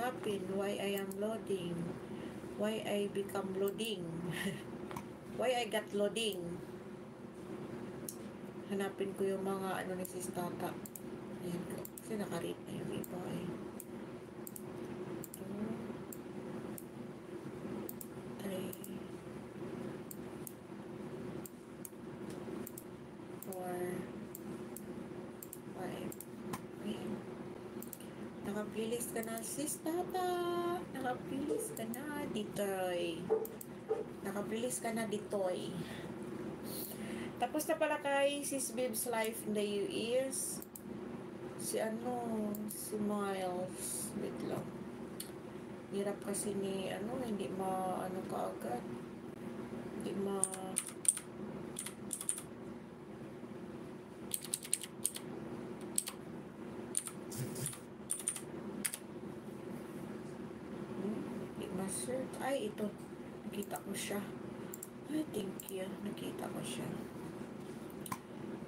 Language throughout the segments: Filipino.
happened? Why I am loading? Why I become loading? Why I got loading? Hanapin ko yung mga ano ni Sis Tata. Ayan ko. Kasi nakarate na yung iba eh. 2, 3, 4, 5. Ayan. Naka-playlist ka na, Sis Tata. Naka-playlist ka na, Ditoy. Naka-playlist ka na, Ditoy. Tapos na pala kay Sis Bib's Life in the US. Si Miles. Wait lang. Hirap kasi ni, hindi kaagad. Hindi ma-search. Ay, ito. Nakita ko siya. Ay, thank you. Nakita ko siya.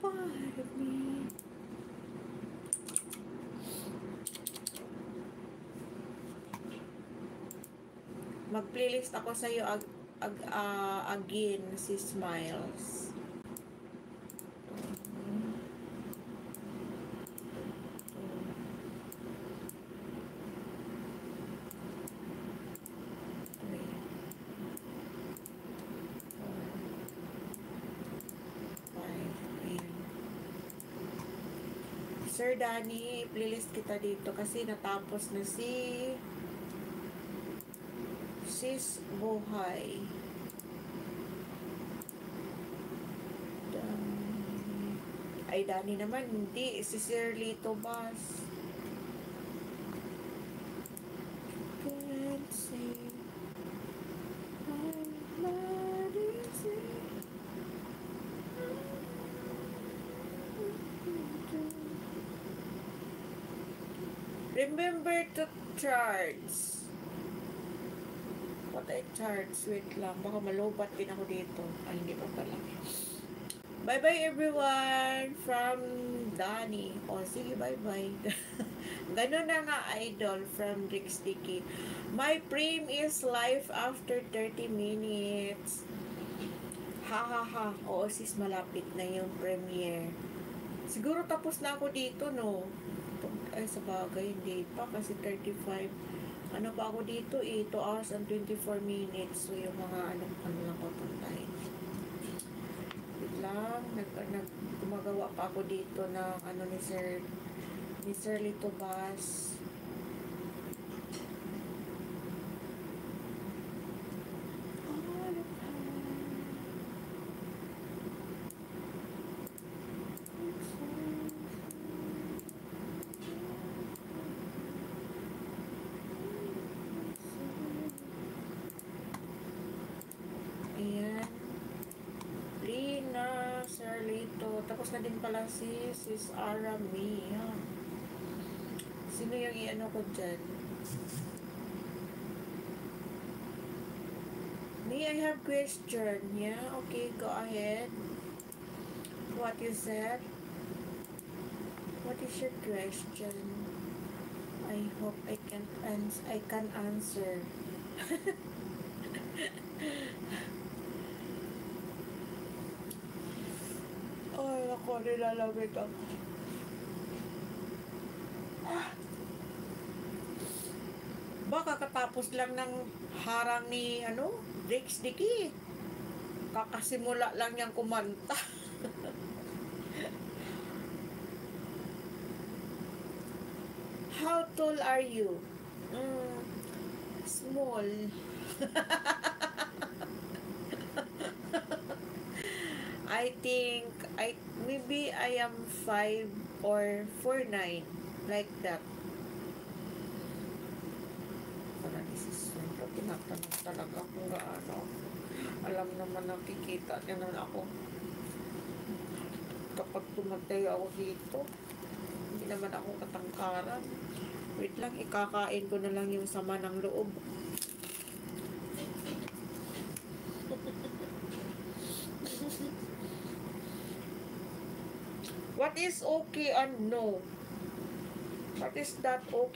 Pardon me. Mag-playlist ako sa'yo again, si Smiles. Sir Danny, playlist kita dito kasi natapos na si Sis Buhay. Ay, Danny naman, hindi. Si Sir Lito Bas. Can't say I'm not easy. Remember to charge. What I charge? Wait lang. Baka malubat din ako dito. Ay, hindi pa pala. Bye-bye everyone from Danny. O, sige, bye-bye. Ganun na nga, idol, from Rick Sticky. My frame is live after 30 minutes. Ha ha ha. Oo, sis, malapit na yung premiere. Siguro tapos na ako dito, no? Ay, sa bagay, hindi pa. Kasi 35. Ano pa ako dito, 2 hours and 24 minutes. So, yung mga, lang ko itong time. Wait lang. Gumagawa pa ako dito ng, ni Sir Lito Bas. Sir Lito. Tapos na din pala si Sis Arami. Sino yung i-ano ko dyan? Me, I have question. Yeah, okay, go ahead. What you said? What is your question? I hope I can answer. Ay, ako, nilalamig ako. Baka katapos lang ng harang ni, Rick Sticky. Kakasimula lang niyang kumanta. How tall are you? Small. I think maybe I am 5 or 4'9", like that. Para tinatanong talaga kung gaano. Alam naman, nakikita niya naman ako kapag tumatay ako dito. Hindi naman ako katangkaran. Wait lang, ikakain ko na lang yung sama ng loob. What is okay and no? What is that okay?